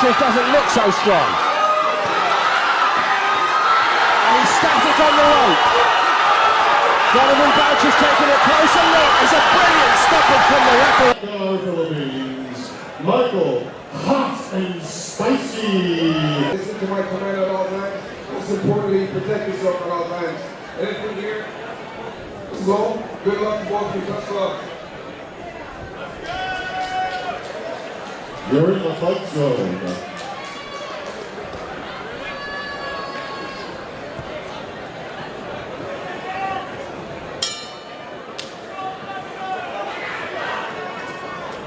Sanchez doesn't look so strong. And he's static on the rope. Donovan Bouch is taking a closer look. It's a brilliant stoppage from the referee. Philippines, Michael, hot and spicy. Listen to my command at all times. Most importantly, protect yourself at all times. Anything here? So, good luck to both of you. Best of luck. You're in the fight zone.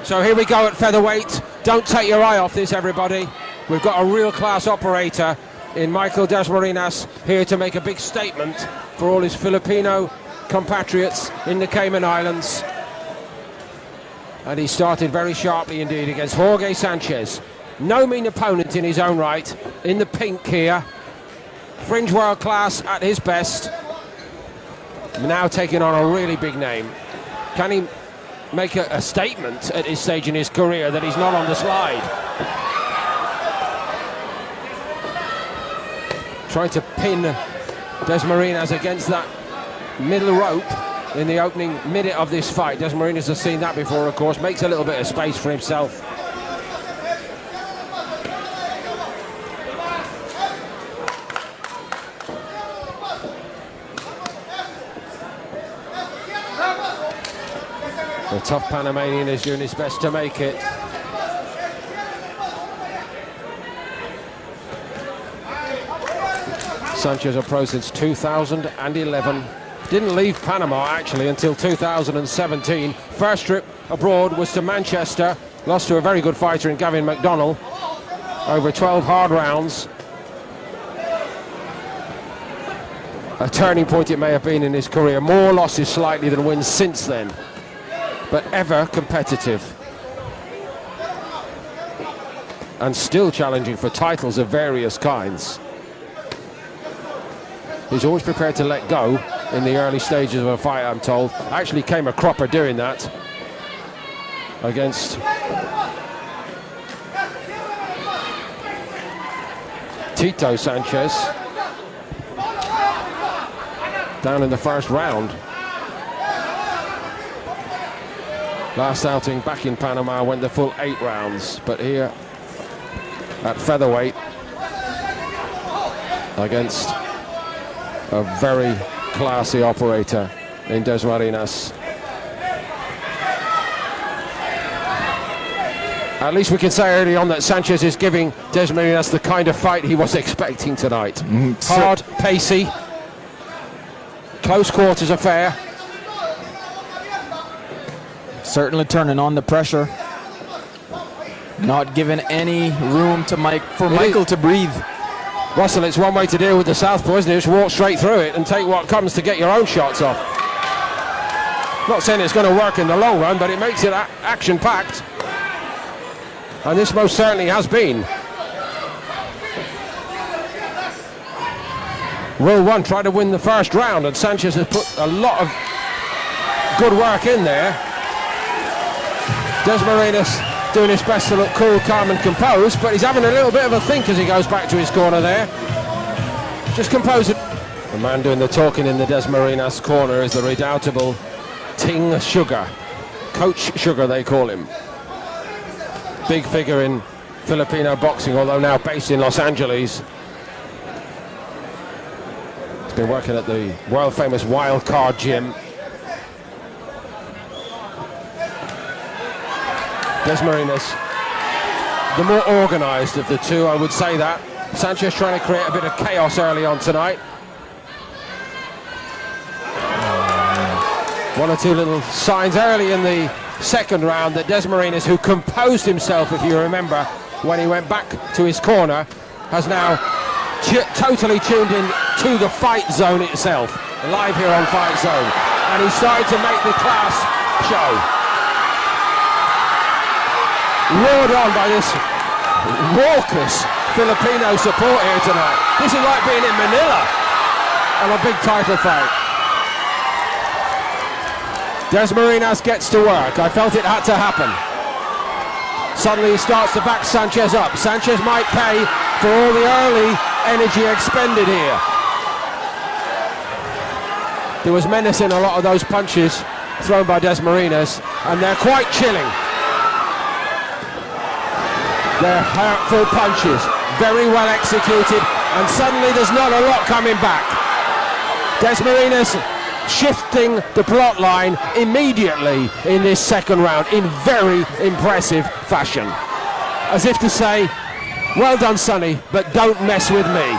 So here we go at featherweight. Don't take your eye off this, everybody. We've got a real class operator in Michael Dasmariñas here to make a big statement for all his Filipino compatriots in the Cayman Islands. And he started very sharply indeed against Jorge Sanchez. No mean opponent in his own right, in the pink here. Fringe world class at his best. Now taking on a really big name. Can he make a statement at this stage in his career that he's not on the slide? Trying to pin Dasmariñas against that middle rope in the opening minute of this fight. Dasmariñas has seen that before, of course. Makes a little bit of space for himself. The tough Panamanian is doing his best to make it. Sanchez a pro since 2011. Didn't leave Panama actually until 2017. First trip abroad was to Manchester. Lost to a very good fighter in Gavin McDonnell over 12 hard rounds. A turning point it may have been in his career. More losses slightly than wins since then, but ever competitive and still challenging for titles of various kinds. He's always prepared to let go in the early stages of a fight, I'm told. Actually came a cropper doing that against Tito Sanchez down in the first round. Last outing back in Panama went the full 8 rounds, but here at featherweight against a very classy operator in Dasmariñas. At least we can say early on that Sanchez is giving Dasmariñas the kind of fight he was expecting tonight. Hard, pacey, close quarters affair. Certainly turning on the pressure. Not giving any room to Michael to breathe. Russell, it's one way to deal with the southpaw, isn't it? Just walk straight through it and take what comes to get your own shots off. Not saying it's going to work in the long run, but it makes it action-packed. And this most certainly has been. Rule 1, try to win the first round, and Sanchez has put a lot of good work in there. Dasmariñas doing his best to look cool, calm and composed, but he's having a little bit of a think as he goes back to his corner there. Just compose it. The man doing the talking in the Dasmariñas corner is the redoubtable Ting Sugar. Coach Sugar, they call him. Big figure in Filipino boxing, although now based in Los Angeles. He's been working at the world-famous Wild Card Gym. Dasmariñas, the more organised of the two, I would say that. Sanchez trying to create a bit of chaos early on tonight. One or two little signs early in the second round that Dasmariñas, who composed himself, if you remember, when he went back to his corner, has now totally tuned in to the fight zone itself. Live here on Fight Zone. And he's started to make the class show. Roared on by this raucous Filipino support here tonight. This is like being in Manila on a big title fight. Dasmariñas gets to work. I felt it had to happen. Suddenly he starts to back Sanchez up. Sanchez might pay for all the early energy expended here. There was menace in a lot of those punches thrown by Dasmariñas, and they're quite chilling. They're hurtful punches, very well executed, and suddenly there's not a lot coming back. Dasmariñas shifting the plot line immediately in this second round in very impressive fashion. As if to say, well done, Sonny, but don't mess with me.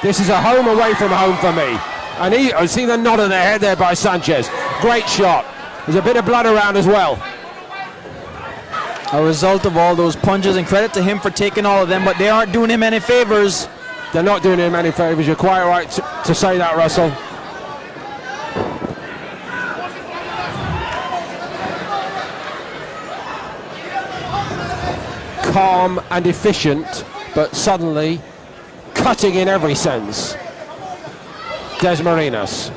This is a home away from home for me. And I see the nod of the head there by Sanchez. Great shot. There's a bit of blood around as well. A result of all those punches, and credit to him for taking all of them, but they aren't doing him any favors. They're not doing him any favors. You're quite right to say that, Russell. Calm and efficient, but suddenly cutting in every sense. Dasmariñas.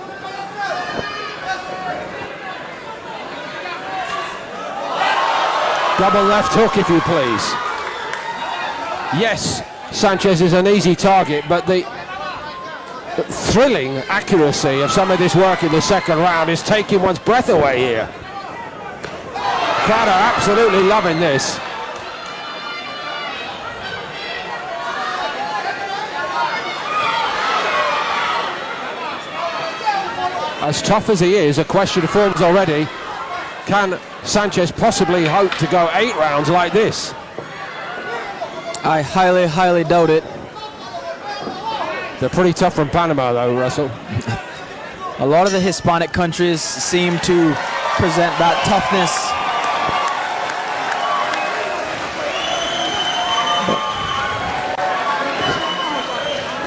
Double left hook, if you please. Yes, Sanchez is an easy target, but the thrilling accuracy of some of this work in the second round is taking one's breath away here. Crowd are absolutely loving this. As tough as he is, a question forms already. Can Sanchez possibly hope to go 8 rounds like this? I highly, highly doubt it. They're pretty tough from Panama though, Russell. A lot of the Hispanic countries seem to present that toughness.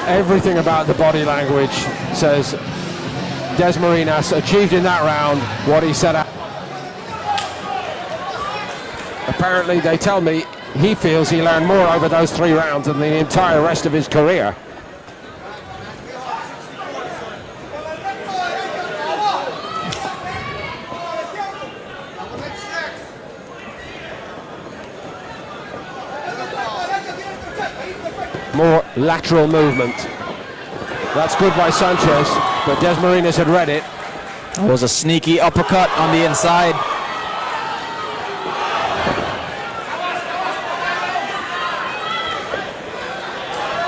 Everything about the body language says Dasmariñas achieved in that round what he set out. Apparently, they tell me he feels he learned more over those 3 rounds than the entire rest of his career. More lateral movement. That's good by Sanchez, but Dasmariñas had read it. It was a sneaky uppercut on the inside.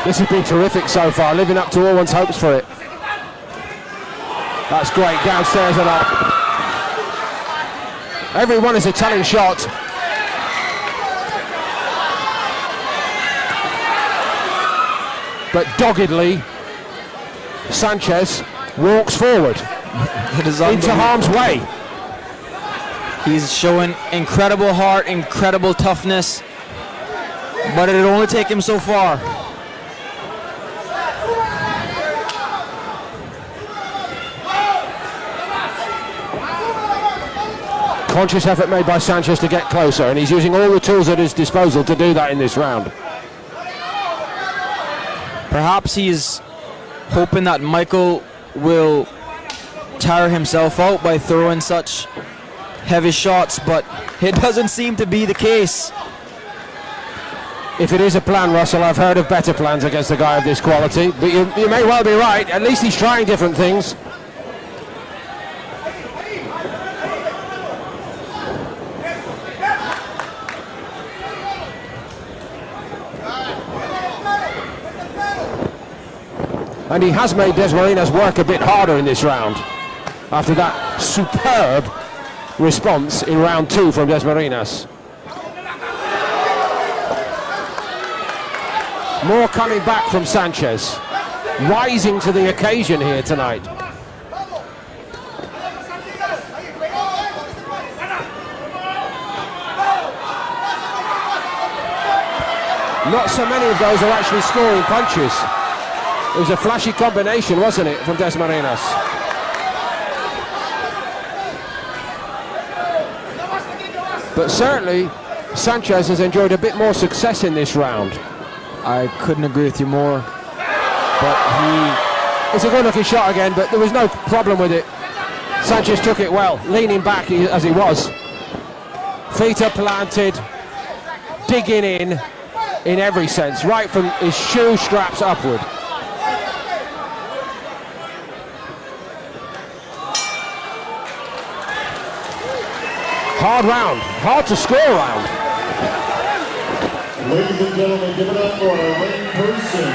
This has been terrific so far, living up to all one's hopes for it. That's great, downstairs and up. Every one is a telling shot. But doggedly, Sanchez walks forward into harm's way. He's showing incredible heart, incredible toughness, but it'll only take him so far. Conscious effort made by Sanchez to get closer, and he's using all the tools at his disposal to do that in this round. Perhaps he's hoping that Michael will tire himself out by throwing such heavy shots, but it doesn't seem to be the case. If it is a plan, Russell, I've heard of better plans against a guy of this quality, but you may well be right. At least he's trying different things. And he has made Dasmariñas work a bit harder in this round after that superb response in round 2 from Dasmariñas. More coming back from Sanchez, rising to the occasion here tonight. Not so many of those are actually scoring punches. It was a flashy combination, wasn't it, from Dasmariñas? But certainly, Sanchez has enjoyed a bit more success in this round. I couldn't agree with you more. But it's a good-looking shot again, but there was no problem with it. Sanchez took it well, leaning back as he was. Feet are planted. digging in every sense, right from his shoe straps upward. Hard round, hard to score round. Ladies and gentlemen, give it up for our winning person.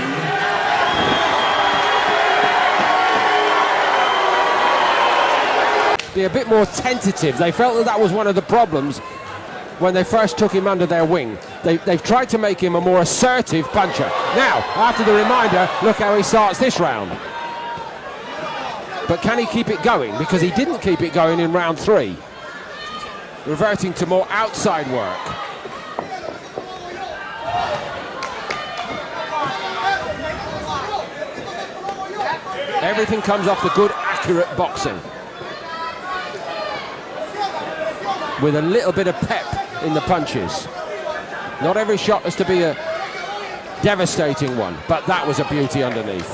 Be a bit more tentative. They felt that was one of the problems when they first took him under their wing. They've tried to make him a more assertive puncher. Now, after the reminder, look how he starts this round. But can he keep it going? Because he didn't keep it going in round 3. Reverting to more outside work. Everything comes off the good, accurate boxing. With a little bit of pep in the punches. Not every shot has to be a devastating one, but that was a beauty underneath.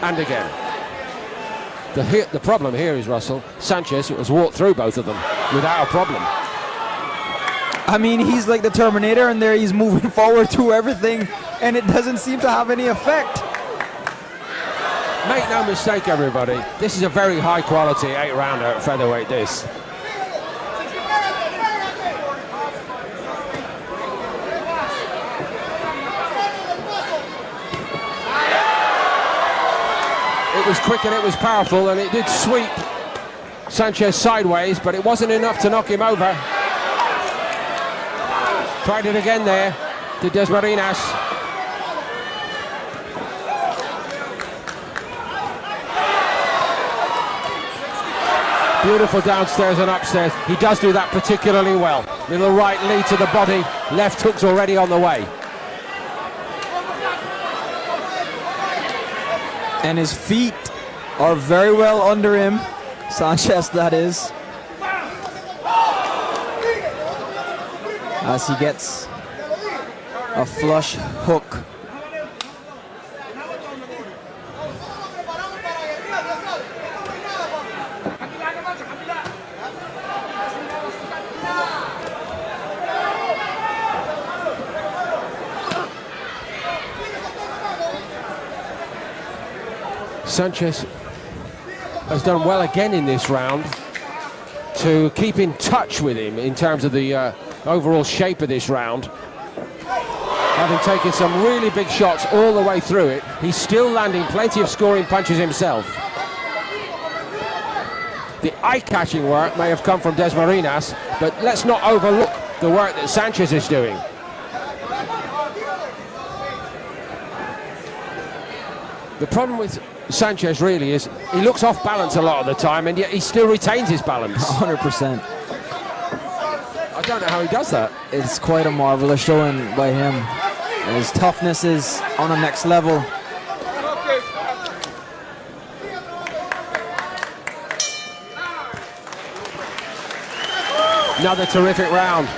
And again. The problem here is, Russell, Sanchez has walked through both of them without a problem. I mean, he's like the Terminator, and there he's moving forward through everything, and it doesn't seem to have any effect. Make no mistake, everybody, this is a very high quality 8-rounder at featherweight this. It was quick and it was powerful, and it did sweep Sanchez sideways, but it wasn't enough to knock him over. Tried it again there to Dasmariñas. Beautiful downstairs and upstairs. He does do that particularly well. Little right lead to the body, left hook's already on the way. And his feet are very well under him. Sanchez, that is. As he gets a flush hook. Sanchez has done well again in this round to keep in touch with him in terms of the overall shape of this round. Having taken some really big shots all the way through it, he's still landing plenty of scoring punches himself. The eye-catching work may have come from Dasmariñas, but let's not overlook the work that Sanchez is doing. The problem with Sanchez really is he looks off balance a lot of the time, and yet he still retains his balance. 100%. I don't know how he does that. It's quite a marvelous showing by him. His toughness is on a next level. Another terrific round.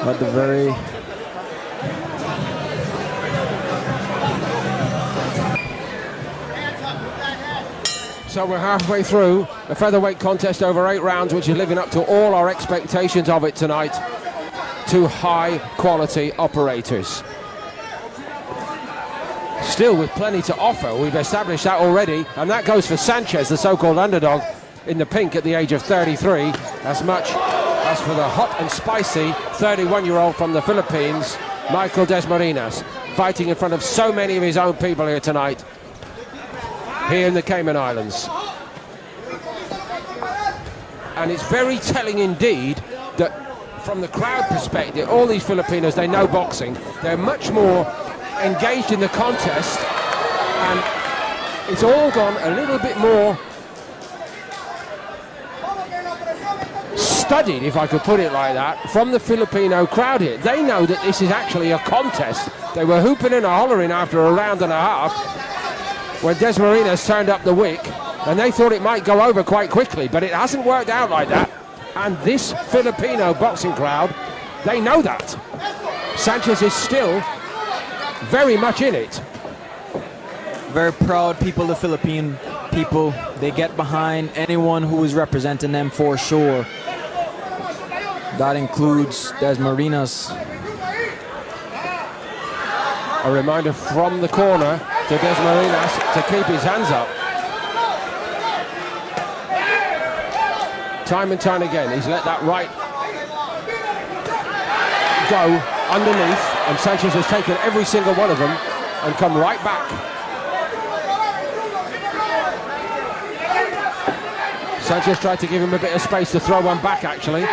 But the very So we're halfway through a featherweight contest over 8 rounds, which is living up to all our expectations of it tonight. 2 high quality operators. Still with plenty to offer, we've established that already, and that goes for Sanchez, the so-called underdog in the pink at the age of 33, as much as for the hot and spicy 31-year-old from the Philippines, Michael Dasmariñas, fighting in front of so many of his own people here tonight, here in the Cayman Islands. And it's very telling indeed that from the crowd perspective, all these Filipinos, they know boxing, they're much more engaged in the contest, and it's all gone a little bit more studied, if I could put it like that, from the Filipino crowd here. They know that this is actually a contest. They were hooping and hollering after a round and a half when Dasmariñas turned up the wick, and they thought it might go over quite quickly, but it hasn't worked out like that. And this Filipino boxing crowd, they know that. Sanchez is still very much in it. very proud people, the Philippine people. They get behind anyone who is representing them for sure. That includes Dasmariñas. A reminder from the corner to Dasmariñas to keep his hands up. Time and time again, he's let that right go underneath, and Sanchez has taken every single one of them and come right back. Sanchez tried to give him a bit of space to throw one back, actually.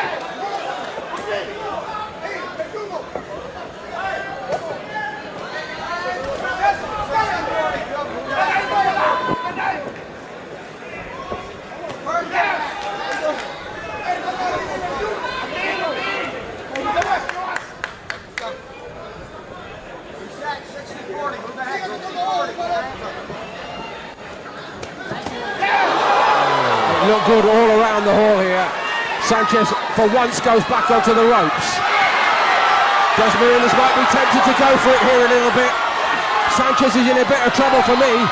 Look good all around the hall here. Sanchez for once goes back onto the ropes. Dasmariñas might be tempted to go for it here a little bit. Sanchez is in a bit of trouble for me.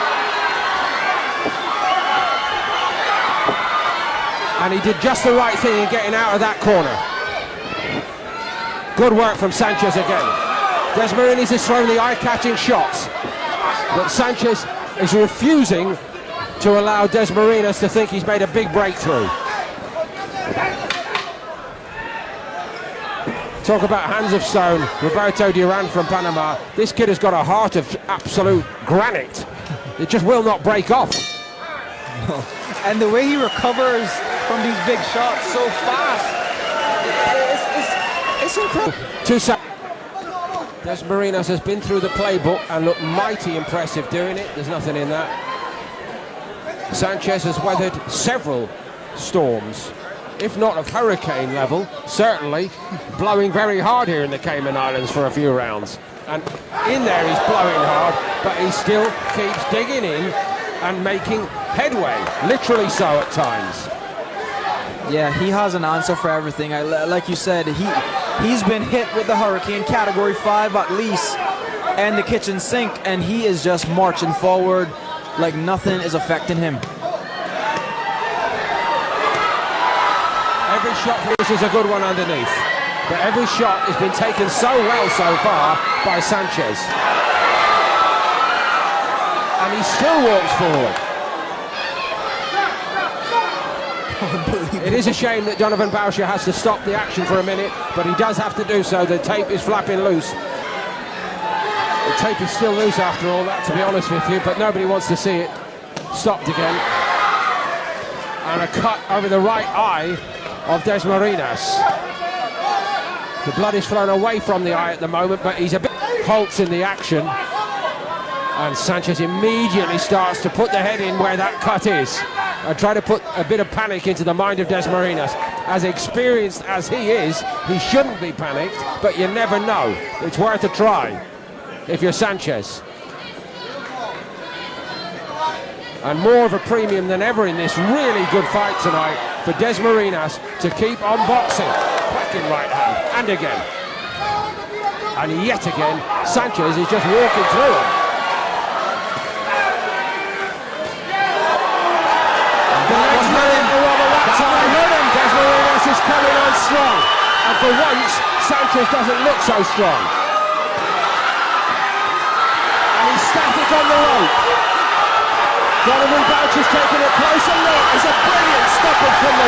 And he did just the right thing in getting out of that corner. Good work from Sanchez again. Dasmariñas has thrown the eye-catching shots, but Sanchez is refusing to allow Dasmariñas to think he's made a big breakthrough. Talk about hands of stone. Roberto Duran from Panama. This kid has got a heart of absolute granite. It just will not break off. And the way he recovers from these big shots so fast, it's incredible. Dasmariñas has been through the playbook and looked mighty impressive doing it. There's nothing in that. Sanchez has weathered several storms, if not of hurricane level, certainly blowing very hard here in the Cayman Islands for a few rounds. And in there he's blowing hard, but he still keeps digging in and making headway, literally so at times. Yeah, he has an answer for everything. Like you said, he's been hit with the hurricane category 5 at least, and the kitchen sink, and he is just marching forward like nothing is affecting him. Every shot produces a good one underneath, but every shot has been taken so well so far by Sanchez. And he still walks forward. It is a shame that Donovan Boucher has to stop the action for a minute, but he does have to do so. The tape is flapping loose. The tape is still loose after all that, to be honest with you, but nobody wants to see it stopped again. And a cut over the right eye of Dasmariñas. The blood is flowing away from the eye at the moment, but he's a bit halts in the action. And Sanchez immediately starts to put the head in where that cut is and try to put a bit of panic into the mind of Dasmariñas. As experienced as he is, he shouldn't be panicked, but you never know. It's worth a try if you're Sanchez. And more of a premium than ever in this really good fight tonight for Dasmariñas to keep on boxing. Cracking right hand, and again. And yet again, Sanchez is just walking through him. The next minute, that time, Dasmariñas is coming on strong. And for once, Sanchez doesn't look so strong. And he's static on the rope. Donovan Boucher's taking a closer look. It's a brilliant stoppage from the